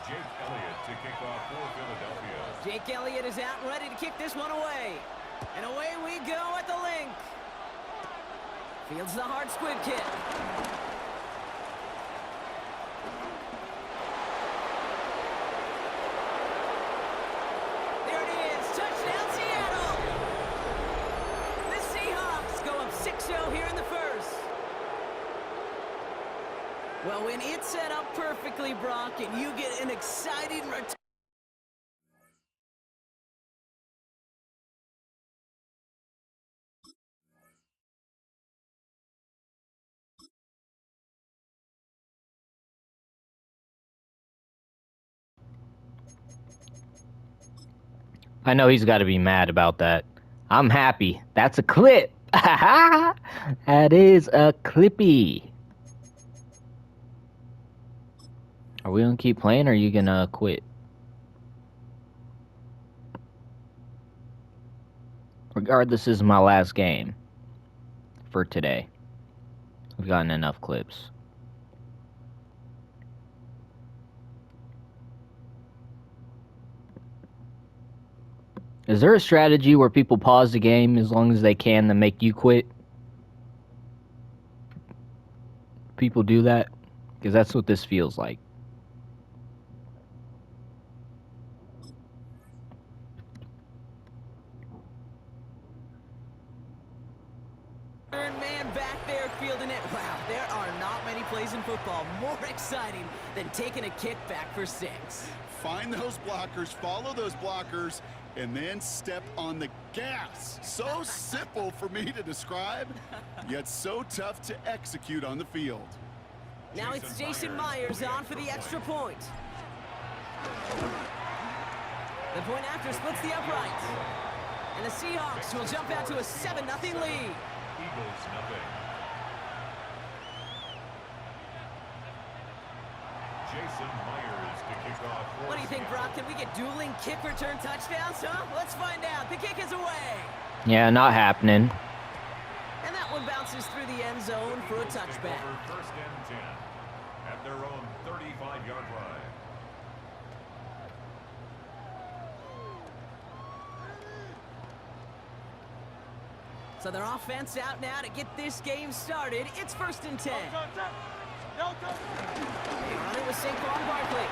Jake Elliott to kick off for Philadelphia. Jake Elliott is out and ready to kick this one away. And away we go at the link. Fields the hard squib kick. There it is. Touchdown, Seattle. The Seahawks go up 6-0 here in the first. Well, when it's set up perfectly, Brock, and you get an exciting return. I know he's got to be mad about that. I'm happy. That's a clip. That is a clippy. Are we going to keep playing or are you going to quit? Regardless, this is my last game for today. We've gotten enough clips. Is there a strategy where people pause the game as long as they can to make you quit? People do that? Because that's what this feels like. Man back there fielding it. Wow, there are not many plays in football more exciting than taking a kick back for 6. Find those blockers, follow those blockers, and then step on the gas. So simple for me to describe, yet so tough to execute on the field. Now it's Jason Myers on for the extra point. The point after splits the uprights. And the Seahawks will jump out to a 7-0 lead. Eagles nothing. Jason Myers to kick off. What do you think, Brock? Can we get dueling kick return touchdowns, huh? Let's find out. The kick is away. Yeah, not happening. And that one bounces through the end zone for a touchback. First and 10 at their own 35-yard line. So their offense out now to get this game started. It's 1st and 10. They run it with Saquon Barkley.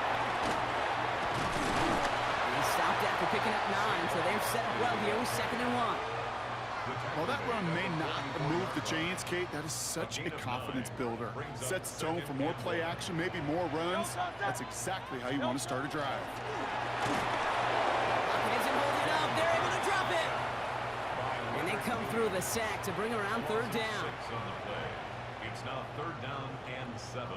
He stopped after picking up 9, so they're set up well here with 2nd and 1. While that run may not move the chains, Kate, that is such a confidence builder. Sets the tone for more play action, maybe more runs. That's exactly how you want to start a drive. Isn't holding up. They're able to drop it. And they come through the sack to bring around 3rd down. 6 on the play. It's now 3rd down and 7.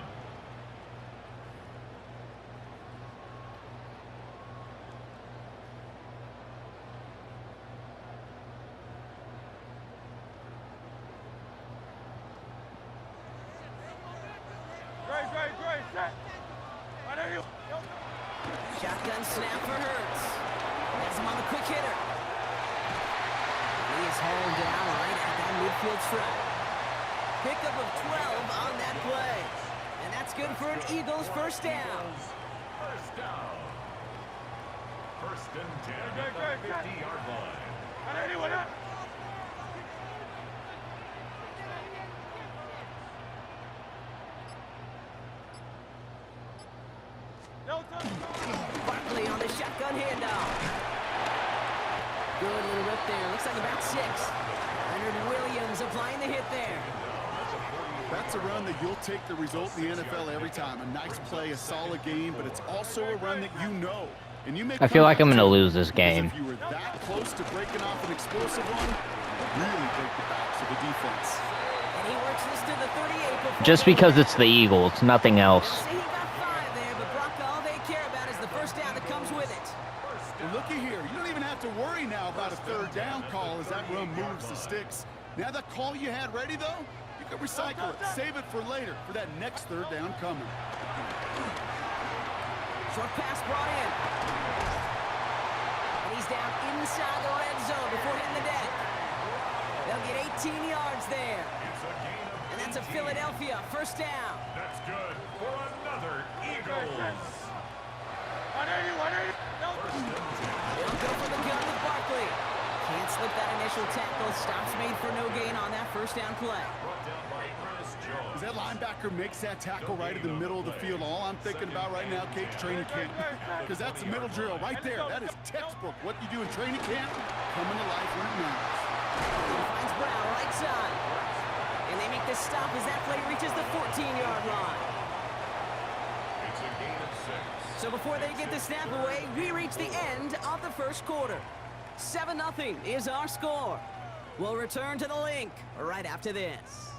Shotgun snap for Hurts. Has him on the quick hitter. He is hauled down right at that midfield stripe. Pickup of 12 on that play. And that's good for an Eagles 1st down. First down. 1st and 10 at the 50-yard line. Barkley on the shotgun handoff. Good little rip there. Looks like about 6. Leonard Williams applying the hit there. That's a run that you'll take the result in the NFL every time. A nice play, a solid game, but it's also a run that you know. And you make I feel like I'm going to lose this game. If you were that close to breaking off an explosive one, really break the backs of the defense. And he works this to the 38. Just because it's the Eagles, nothing else. He got 5 there, but Brock, all they care about is the 1st down that comes with it. And looky here, you don't even have to worry now about a 3rd down call as that run moves the sticks. Now that call you had ready, though, you can recycle it, save it for later, for that next 3rd down coming. Short pass brought in. And he's down inside the red zone before hitting the deck. They'll get 18 yards there. And that's a Philadelphia 1st down. That's good for another Eagles. first down play. As that linebacker makes that tackle right in the middle of the field, all I'm thinking about right now, Kate's training camp, because that's the middle drill right there. That is textbook. What you do in training camp, coming to life when it matters. He finds Brown right side. And they make this stop as that play reaches the 14-yard line. It's a gain of 6. So before they get the snap away, we reach the end of the first quarter. 7-0 is our score. We'll return to the link right after this.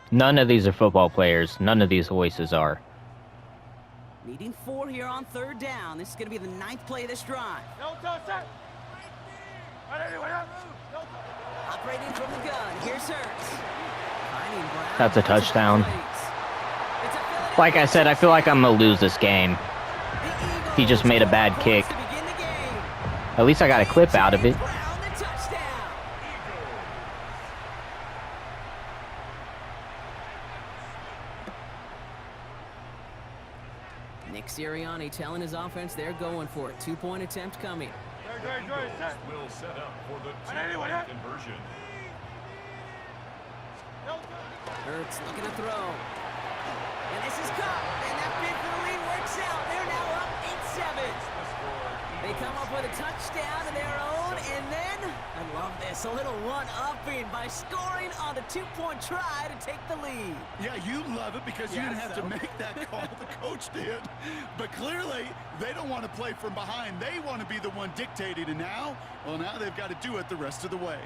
None of these are football players. None of these voices are. Needing 4 here on third down. This is going to be the 9th play of this drive. Operating from the gun. Here's Hurts. That's a touchdown. Like I said, I feel like I'm going to lose this game. He just made a bad kick. At least I got a clip out of it. Nick Sirianni telling his offense they're going for it. 2-point attempt coming. Will set up for the 2-point conversion. Hurts looking to throw. And this is caught. And that bid for the lead works out. They're now up 8-7. They come up with a touchdown of their own. And then, I love this, a little one-upping by scoring on the 2-point try to take the lead. Yeah, you love it because you didn't have to make that call. The coach did. But clearly, they don't want to play from behind. They want to be the one dictating. And now, well, now they've got to do it the rest of the way.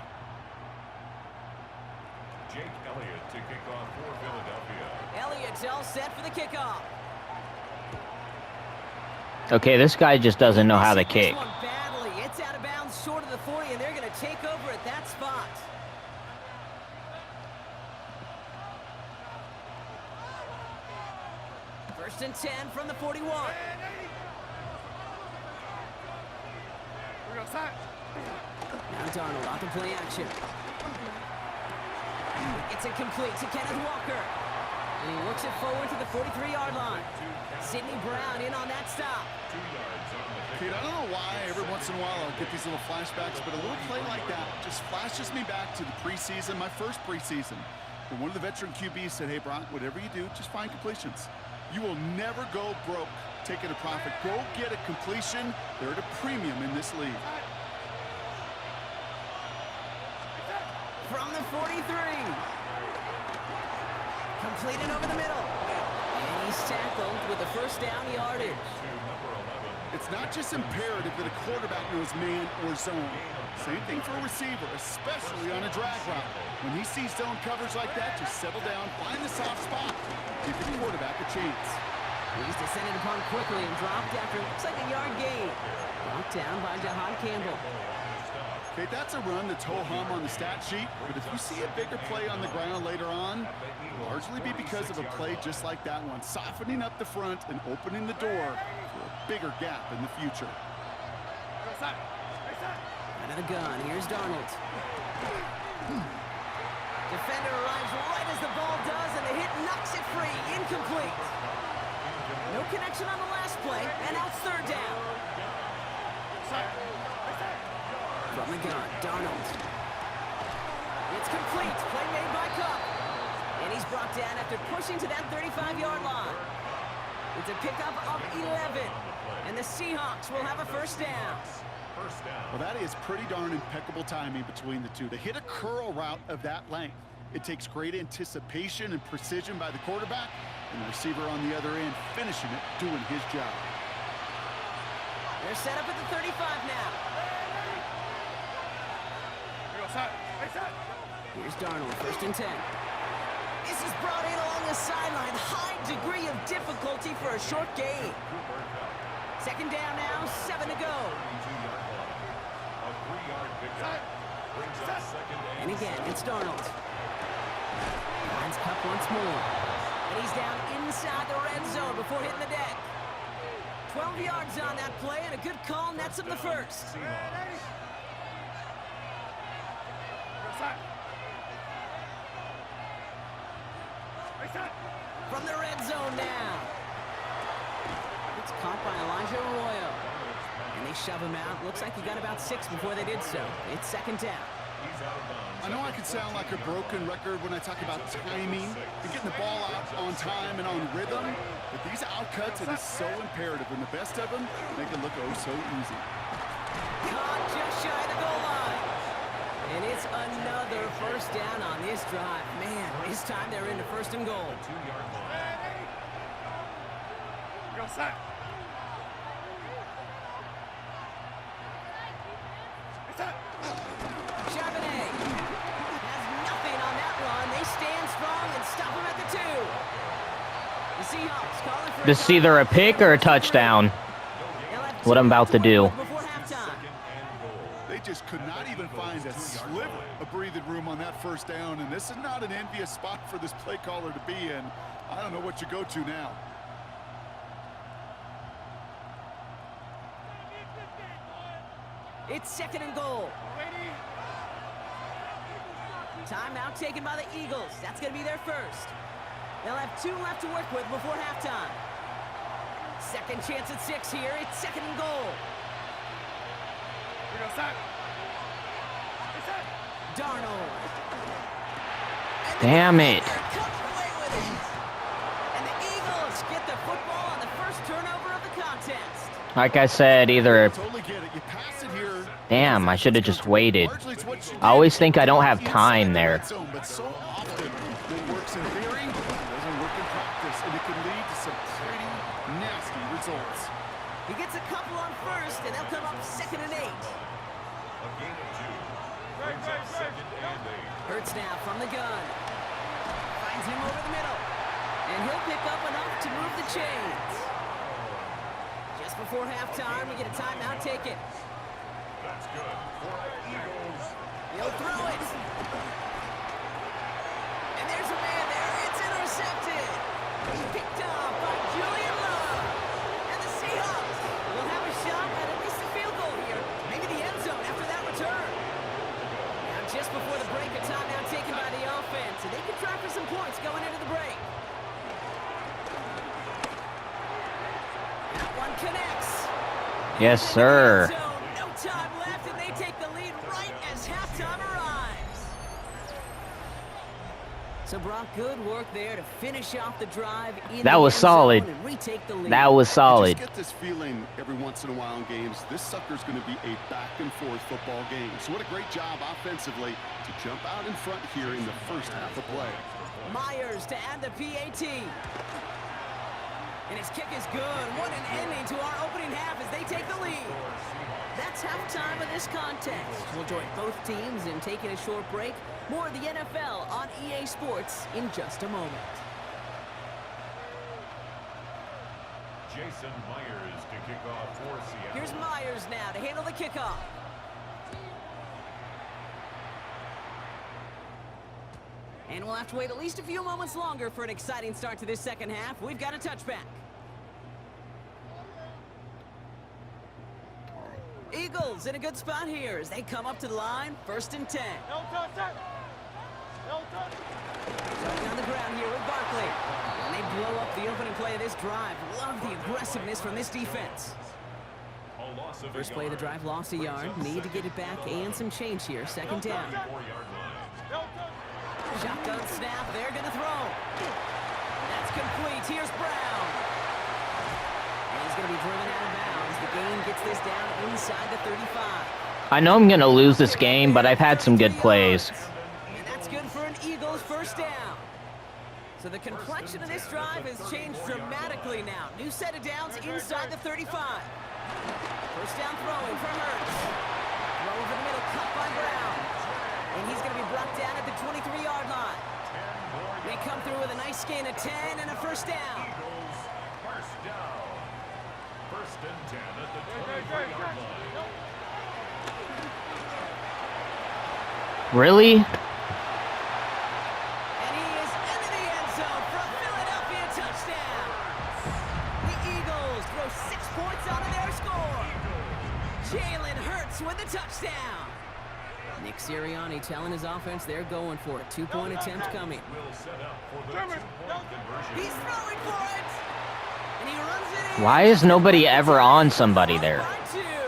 Jake Elliott to kick off for Philadelphia. Elliott's all set for the kickoff. Okay, this guy just doesn't know how to kick. This one badly. It's out of bounds short of the 40, and they're going to take over at that spot. First and 10 from the 41. Now Darnold off the play action. It's incomplete to Kenneth Walker. And he works it forward to the 43-yard line. Sidney Brown in on that stop. Kate, I don't know why every once in a while I'll get these little flashbacks, but a little play like that just flashes me back to the preseason, my first preseason. When one of the veteran QBs said, hey, Brock, whatever you do, just find completions. You will never go broke taking a profit. Go get a completion. They're at a premium in this league. From the 43. Completed over the middle. And he's tackled with the first down yardage. It's not just imperative that a quarterback knows man or zone. Same thing for a receiver, especially on a drag route. When he sees zone coverage like that, just settle down, find the soft spot, give the quarterback a chance. He's descended upon quickly and dropped after looks like a yard gain. Knocked down by Jahan Campbell. Okay, that's a run that's ho-hum on the stat sheet, but if you see a bigger play on the ground later on, it'll largely be because of a play just like that one, softening up the front and opening the door for a bigger gap in the future. Out of the gun, here's Darnold. Defender arrives right as the ball does, and the hit knocks it free. Incomplete. No connection on the last play, and now it's third down. From the gun, Darnold. It's complete. Play made by Cup. And he's brought down after pushing to that 35-yard line. It's a pickup of 11. And the Seahawks will have a first down. Well, that is pretty darn impeccable timing between the two. To hit a curl route of that length, it takes great anticipation and precision by the quarterback, and the receiver on the other end finishing it, doing his job. They're set up at the 35 now. Here's Darnold, first and 10. This is brought in along the sideline. High degree of difficulty for a short gain. Second down now, 7 to go. And again, it's Darnold. Finds Cup once more. And he's down inside the red zone before hitting the deck. 12 yards on that play, and a good call nets him the first. From the red zone now. It's caught by Elijah Arroyo. And they shove him out. Looks like he got about 6 before they did so. It's second down. I know I can sound like a broken record when I talk about timing and getting the ball out on time and on rhythm, but these outcuts, it is so imperative, and the best of them make it look oh so easy. Caught just shy of the goal line. And it's another first down on this drive. Man, this time they're into first and goal. 2-yard line. Go set. Charbonnet has nothing on that run. They stand strong and stop him at the 2. The Seahawks calling for This is either a pick or a touchdown. What I'm about to do. Before halftime. They just could not even find a sliver of breathing room on that first down, and this is not an envious spot for this play caller to be in. I don't know what you go to now. It's second and goal. Timeout taken by the Eagles. That's going to be their first. They'll have 2 left to work with before halftime. Second chance at 6 here. It's second and goal. Darnold. Damn it. Comes away with it. And the Eagles get the football on the first turnover of the contest. Like I said, either... Totally get it. You pass it here. Damn, I should have just waited. I always think I don't have time there. But so often it works in theory, it doesn't work in practice, and it can lead to some pretty nasty results. He gets a couple on first, and they'll come up second and 8. A gain of 2. Brings up second and 8. Hurts now from the gun. Finds him over the middle. And he'll pick up enough to move the chains. Just before halftime, we get a timeout taken. That's good for the Eagles. He'll throw it. And there's a man there. It's intercepted. Picked off by Julian Love. And the Seahawks will have a shot at at least a field goal here. Maybe the end zone after that return. Now just before the break, a timeout taken by the offense. And they can try for some points going into the break. That one connects. Yes, sir. No time left, and they take the lead right as halftime arrives. So, Brock, good work there to finish off the drive. That was solid. And retake the lead. That was I solid. just get this feeling every once in a while in games, this sucker's going to be a back-and-forth football game. So what a great job offensively to jump out in front here in the first half of play. Myers to add the PAT. And his kick is good. What an ending to our opening half as they take the lead. That's halftime of this contest. We'll join both teams in taking a short break. More of the NFL on EA Sports in just a moment. Jason Myers to kick off for Seattle. Here's Myers now to handle the kickoff. And we'll have to wait at least a few moments longer for an exciting start to this second half. We've got a touchback. Eagles in a good spot here as they come up to the line. First and 10. Starting on the ground here with Barkley. And they blow up the opening play of this drive. Love the aggressiveness from this defense. A loss of First play of the drive, lost a yard. Need to get it back and some change here. Second down. 4-yard line. Shotgun snap. They're going to throw. That's complete. Here's Brown. And he's going to be driven out of bounds. The gain gets this down inside the 35. I know I'm going to lose this game, but I've had some good plays. And that's good for an Eagles first down. So the complexion of this drive has changed dramatically now. New set of downs inside the 35. First down throwing for Hurts. Throw over the middle, cut by Brown. And he's going to be brought down at the 23-yard line. They come through with a nice gain of 10 and a first down. Eagles, first down. First and 10 at the 23-yard line. Really? And he is into the end zone for a Philadelphia touchdown. The Eagles throw 6 points Sirianni telling his offense they're going for it. 2-point attempt coming. Will set up for the two-point conversion. He's throwing for it. And he runs it in. Why is nobody ever on somebody there?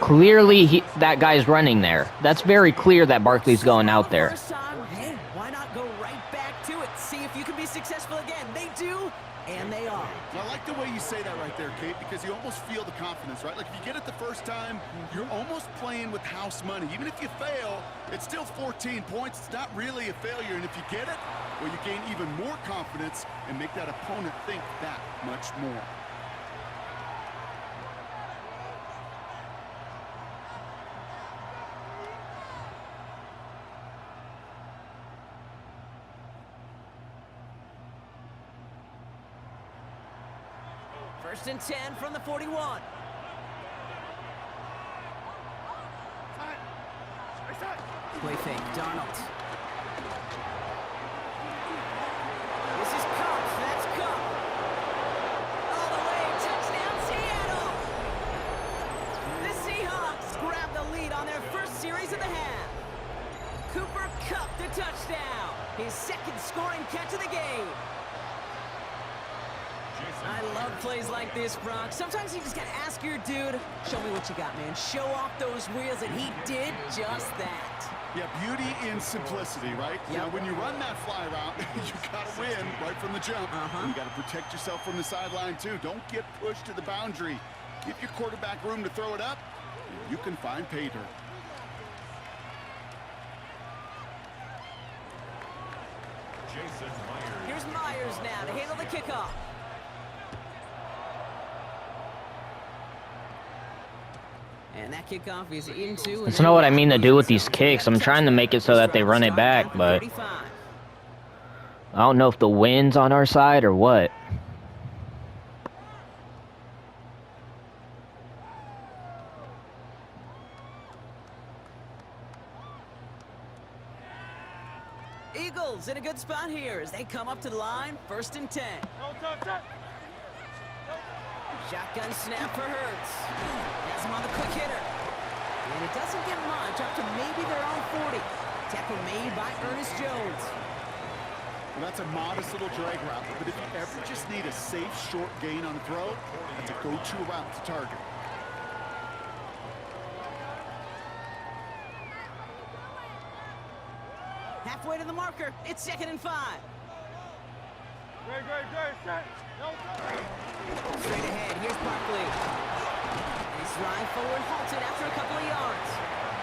Clearly, that guy's running there. That's very clear that Barkley's going out there. First time, hey, why not go right back to it? See if you can be successful again. They do, and they are. Well, I like the way you say that right there, Kate, because you almost feel the confidence, right? Like if you get it the first time, you're almost playing with house money. Even if you fail, it's still 14 points. It's not really a failure. And if you get it, well, you gain even more confidence and make that opponent think that much more. First and 10 from the 41. Play fake, Darnold. This is Cup, that's Cup. All the way, touchdown Seattle. The Seahawks grab the lead on their first series of the half. Cooper Kupp the touchdown. His second scoring catch of the game. I love plays like this, Brock. Sometimes you just gotta ask your dude, show me what you got, man. Show off those wheels, and he did just that. Yeah, beauty in simplicity, right? Yep. You know, when you run that fly route, you gotta win right from the jump. And you gotta protect yourself from the sideline, too. Don't get pushed to the boundary. Give your quarterback room to throw it up, and you can find pay dirt. Jason Myers. Here's Myers now to handle the kickoff. And that kickoff is into... That's not what I mean to do with these kicks. I'm trying to make it so that they run it back, but I don't know if the wind's on our side or what. Eagles in a good spot here as they come up to the line. First and 10. Shotgun snap for Hurts. Has him on the quick hitter. And it doesn't get much, up to maybe their own 40. Tackle made by Ernest Jones. Well, that's a modest little drag route, but if you ever just need a safe, short gain on a throw, that's a go-to route to target. Halfway to the marker. It's 2nd and 5. Straight ahead, here's Barkley. And he's slide forward, halted after a couple of yards.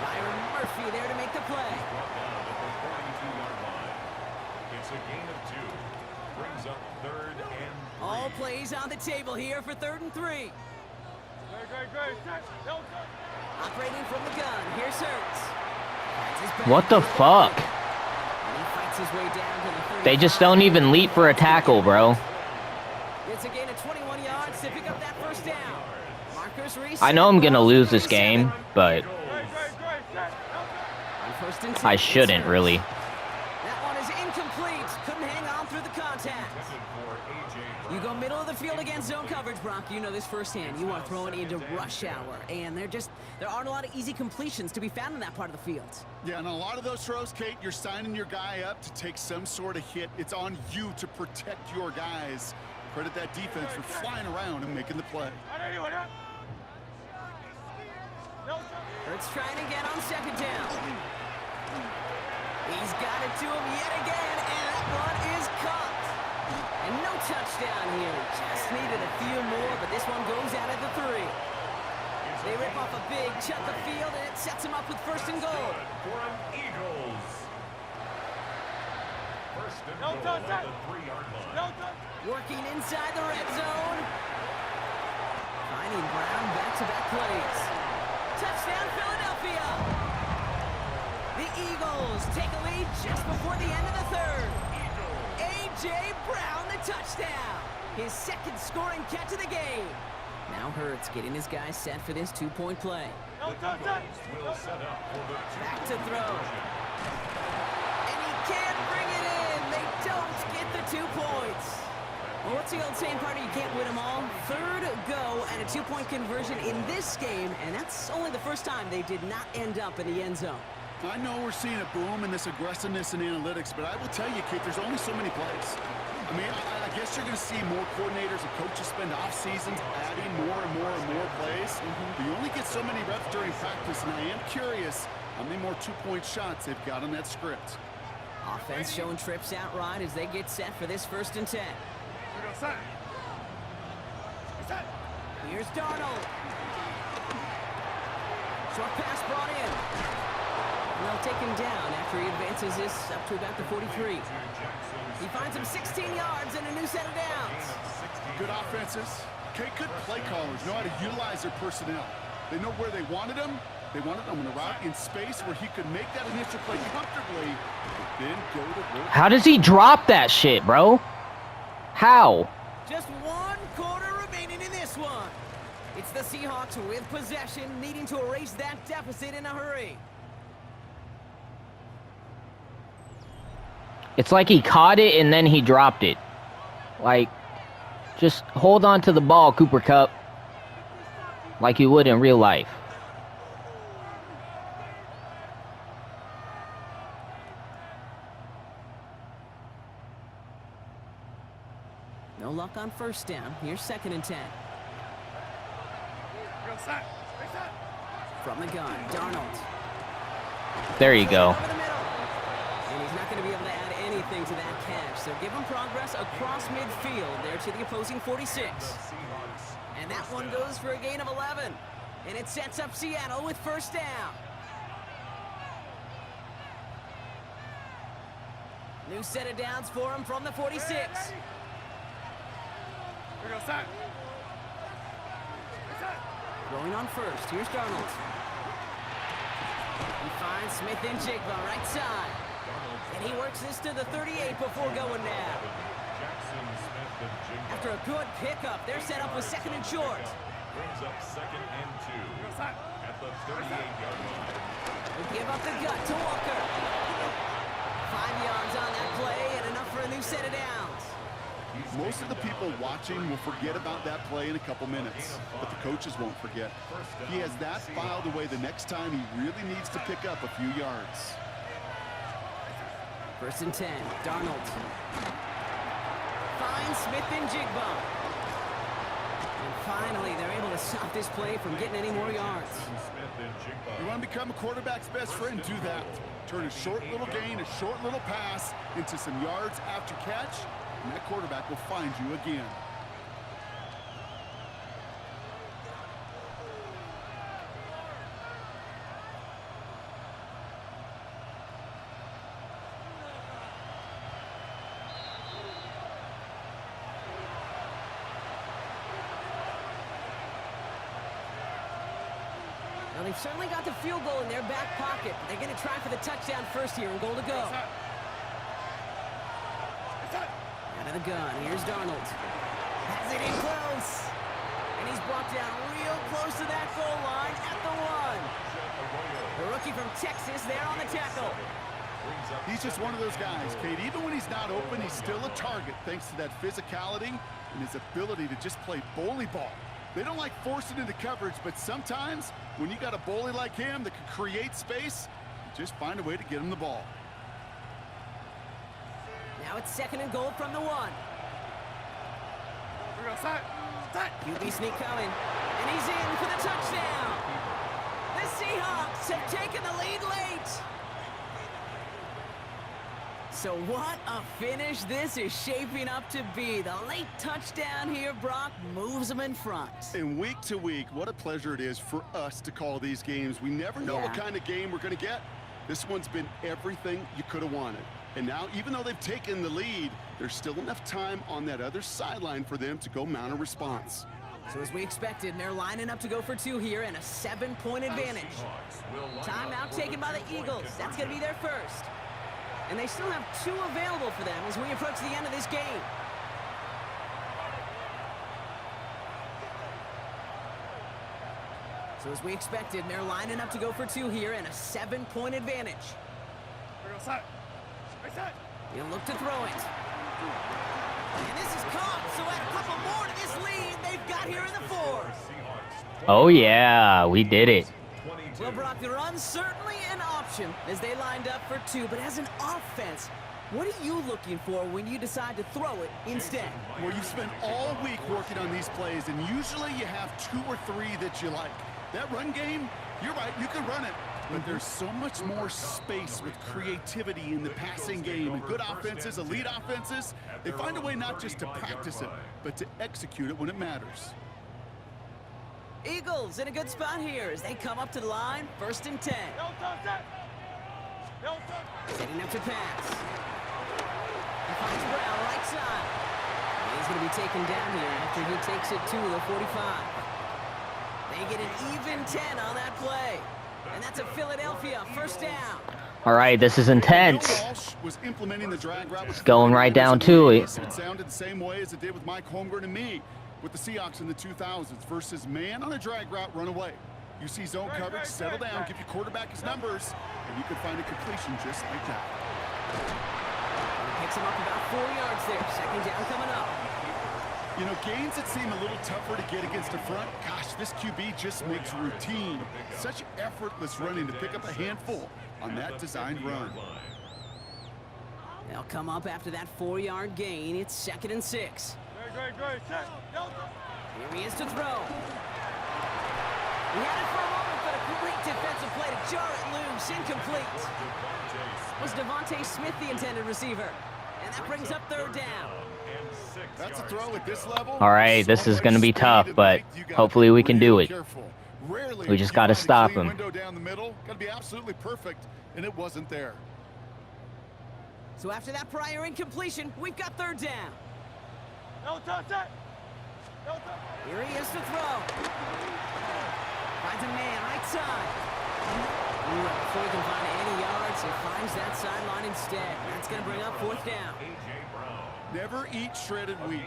Byron Murphy there to make the play. Brought down at the 42-yard line. It's a gain of 2. Brings up 3rd and 3. All plays on the table here for 3rd and 3. Operating from the gun, here's Hurts. What the fuck? And he fights his way down to the 35. They just don't even leap for a tackle, bro. It's a gain of 21 yards to pick up that first down. Marcus Reese. I know I'm gonna lose this game, but On first and 10. I shouldn't really. That one is incomplete. Couldn't hang on through the contact. You go middle of the field against zone coverage, Brock. You know this firsthand. You are throwing into rush hour, and there aren't a lot of easy completions to be found in that part of the field. Yeah, and a lot of those throws, Kate, you're signing your guy up to take some sort of hit. It's on you to protect your guys. Credit that defense for flying around and making the play. Hurts trying to get on 2nd down. He's got it to him yet again, and that one is caught. And no touchdown here. Just needed a few more, but this one goes out at the 3. They rip off a big chunk of field, and it sets him up with 1st and goal. For an Eagles. 1st and goal at the 3-yard line. Working inside the red zone. Finding Brown back-to-back plays. Touchdown, Philadelphia. The Eagles take a lead just before the end of the 3rd. A.J. Brown, the touchdown. His 2nd scoring catch of the game. Now Hurts getting his guys set for this 2-point play. The Eagles will set up for the Back to throw. conversion. And he can't bring it in. They don't get the 2 points. Well, what's the old saying, partner? You can't win them all. 3rd go and a 2-point conversion in this game, and that's only the first time they did not end up in the end zone. I know we're seeing a boom in this aggressiveness and analytics, but I will tell you, Kate, there's only so many plays. I mean, I guess you're going to see more coordinators and coaches spend off seasons adding more and more and more plays. But you only get so many reps during practice, and I am curious how many more two-point shots they've got on that script. Offense showing trips out right as they get set for this 1st and 10. Here's Darnold. Short pass brought in. And they'll take him down after he advances this up to about the 43. He finds him 16 yards and a new set of downs. Good offenses. Okay, good play callers know how to utilize their personnel. They know where they wanted him. They wanted him on a route in space where he could make that initial play comfortably, but then go to work. How does he drop that shit, bro? How? Just 1 quarter remaining in this one. It's the Seahawks with possession, needing to erase that deficit in a hurry. It's like he caught it and then he dropped it. Like, just hold on to the ball, Cooper Kupp. Like you would in real life. No luck on 1st down. Here's 2nd and 10. From the gun, Darnold. There you go. And he's not going to be able to add anything to that catch. So give him progress across midfield there to the opposing 46. And that one goes for a gain of 11. And it sets up Seattle with 1st down. New set of downs for him from the 46. Going on 1st. Here's Darnold. He finds Smith and Jigba right side. And he works this to the 38 before going down. After a good pickup, they're set up with 2nd and short. Brings up 2nd and 2 at the 38-yard line. They give up the gut to Walker. 5 yards on that play and enough for a new set of downs. Most of the people watching will forget about that play in a couple minutes, but the coaches won't forget. He has that filed away the next time he really needs to pick up a few yards. 1st and 10, Darnold. Finds Smith and Jigba. And finally, they're able to stop this play from getting any more yards. You want to become a quarterback's best friend? Do that. Turn a short little gain, a short little pass into some yards after catch, and that quarterback will find you again. Well, they've certainly got the field goal in their back pocket. They're going to try for the touchdown first here and goal to go. Out of the gun, here's Darnold. Has it in close. And he's brought down real close to that goal line at the 1. The rookie from Texas there on the tackle. He's just one of those guys, Kate. Even when he's not open, he's still a target thanks to that physicality and his ability to just play bully ball. They don't like forcing into coverage, but sometimes when you got a bully like him that can create space, you just find a way to get him the ball. Now it's 2nd and goal from the 1. QB sneak coming, and he's in for the touchdown. The Seahawks have taken the lead late. So what a finish this is shaping up to be. The late touchdown here, Brock, moves them in front. And week to week, what a pleasure it is for us to call these games. We never know what kind of game we're going to get. This one's been everything you could have wanted. And now, even though they've taken the lead, there's still enough time on that other sideline for them to go mount a response. So as we expected, they're lining up to go for 2 here and a 7-point advantage. Timeout taken by the Eagles. That's going to be their first. And they still have 2 available for them as we approach the end of this game. So as we expected, they're lining up to go for 2 here and a 7-point advantage. He'll look to throw it. And this is caught, so add a couple more to this lead they've got here in the 4th. Oh, yeah, we did it. Well, Brock, the run's certainly an option as they lined up for 2. But as an offense, what are you looking for when you decide to throw it instead? Well, you've spent all week working on these plays, and usually you have 2 or 3 that you like. That run game, you're right, you can run it. But there's so much more space with creativity in the passing game. And good offenses, elite offenses, they find a way not just to practice it, but to execute it when it matters. Eagles in a good spot here as they come up to the line, 1st and 10. Setting up to pass. He finds Brown right side. And he's going to be taken down here after he takes it to the 45. They get an even 10 on that play. And that's a Philadelphia 1st down. All right, this is intense. Was implementing the drag route. It's going right down to it. It sounded the same way as it did with Mike Holmgren and me with the Seahawks in the 2000s versus man on a drag route, run away. You see zone coverage, settle down, give your quarterback his numbers, and you can find a completion just like that. He picks him up about 4 yards there. 2nd down coming up. You know, gains that seem a little tougher to get against the front, gosh, this QB just makes routine. Such effortless running to pick up a handful on that designed run. They'll come up after that 4-yard gain. It's 2nd and 6. Here he is to throw. He had it for a moment, but a great defensive play to jar it loose. Incomplete. Was Devontae Smith the intended receiver? And that brings up 3rd down. That's a throw at this level. All right, this is going to be tough, but hopefully we can do it. We just got to stop him. Down the middle, got to be absolutely perfect, and it wasn't there. So after that prior incompletion, we've got 3rd down. Here he is to throw. Finds a man right side. Before he can find any yards, he finds that sideline instead. That's going to bring up 4th down. Never eat shredded wheat.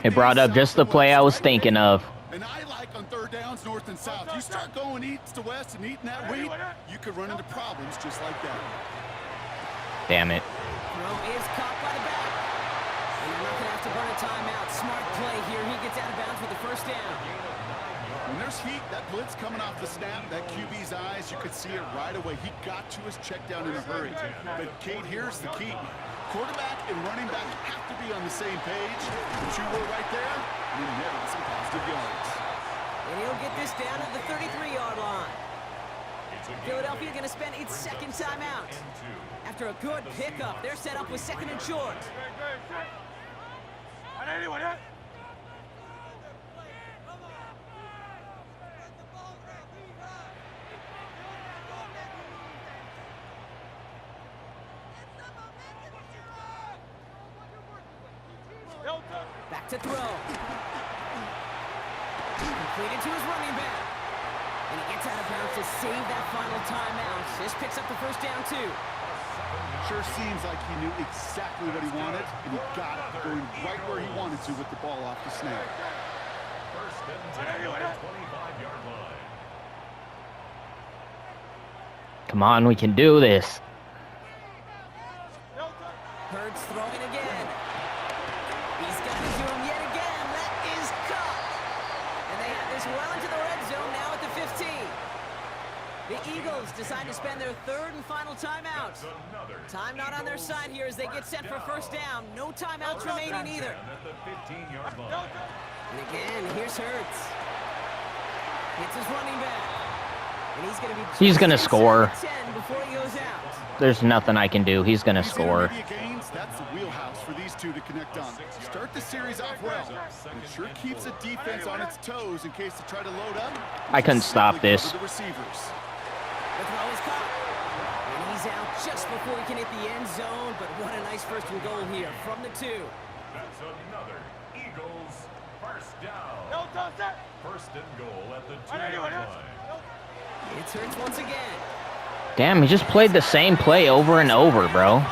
It brought up just the play I was thinking of. And I like on 3rd downs, north and south. You start going east to west and eating that wheat, you could run into problems just like that. Damn it. Throw is caught by the back. And you're not going to have to burn a timeout. Smart play here. He gets out of bounds with the 1st down. When there's heat, that blitz coming off the snap, that QB's eyes, you could see it right away. He got to his check down in a hurry. But, Kate, here's the key. Quarterback and running back have to be on the same page. The 2 were right there, and you never get some positive yards. And he'll get this down to the 33-yard line. Philadelphia going to spend its 2nd timeout. After a good pickup, they're set up with 2nd and short. Back to throw. Completed to his running back. And he gets out of bounds to save that final timeout. This picks up the 1st down, too. Sure seems like he knew exactly what he wanted, and he got it, going right where he wanted to with the ball off the snap. 1st and 10 on the 25-yard line. Come on, we can do this. Hurts throwing again. He's got it to him yet again. That is caught. And they have this well into the red zone now at the 15. The Eagles decide to spend their 3rd and final timeout. Time not on their side here as they get set for 1st down. No timeouts remaining either. And again, here's Hurts. It's his running back. And he's going to score. 10 before he goes out. There's nothing I can do. He's going to score. Gains, that's the wheelhouse for these 2 to connect on. Start the series off well. It sure keeps the defense on its toes in case they try to load up. I couldn't stop this. The receivers. The throw is caught. And he's out just before he can hit the end zone. But what a nice 1st and goal here from the 2. That's another Eagles 1st down. 1st and goal at the 2-yard line. It's Hurts once again. Damn, he just played the same play over and over, bro.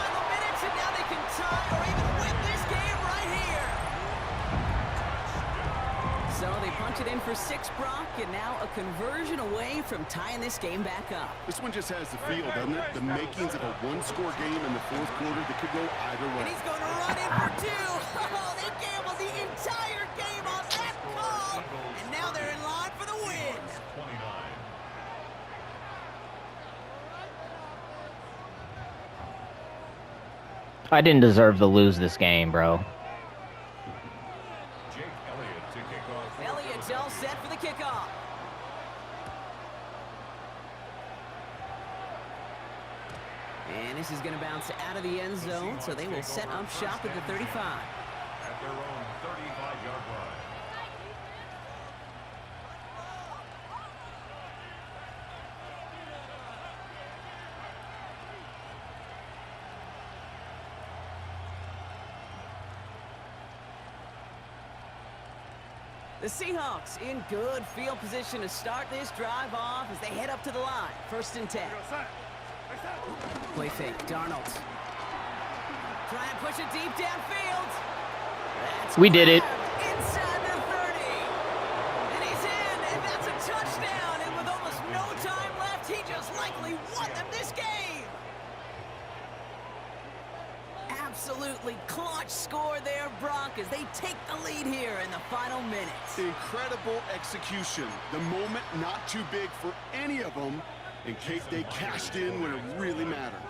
So they punch it in for 6, Brock, and now a conversion away from tying this game back up. This one just has the feel, doesn't it? The makings of a 1-score game in the 4th quarter that could go either way. And he's going to run in for 2. Oh, they gambled the entire game on that call. And now they're in line for the win. I didn't deserve to lose this game, bro. Jake Elliott to kick off. Elliott's all set for the kickoff. And this is going to bounce out of the end zone, so they will set up shop at the 35. At their own 35-yard line. The Seahawks in good field position to start this drive off as they head up to the line. 1st and 10. Play fake, Darnold. Trying to push it deep downfield. We did it. Inside the 30. And he's in, and that's a touchdown. And with almost no time left, he just likely won them this game. Absolutely clutch score there, Brock, as they take the lead here in the final minutes. Incredible execution. The moment not too big for any of them in case they cashed in when it really mattered.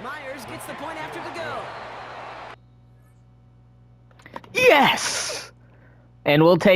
Myers gets the point after the go. Yes! And we'll take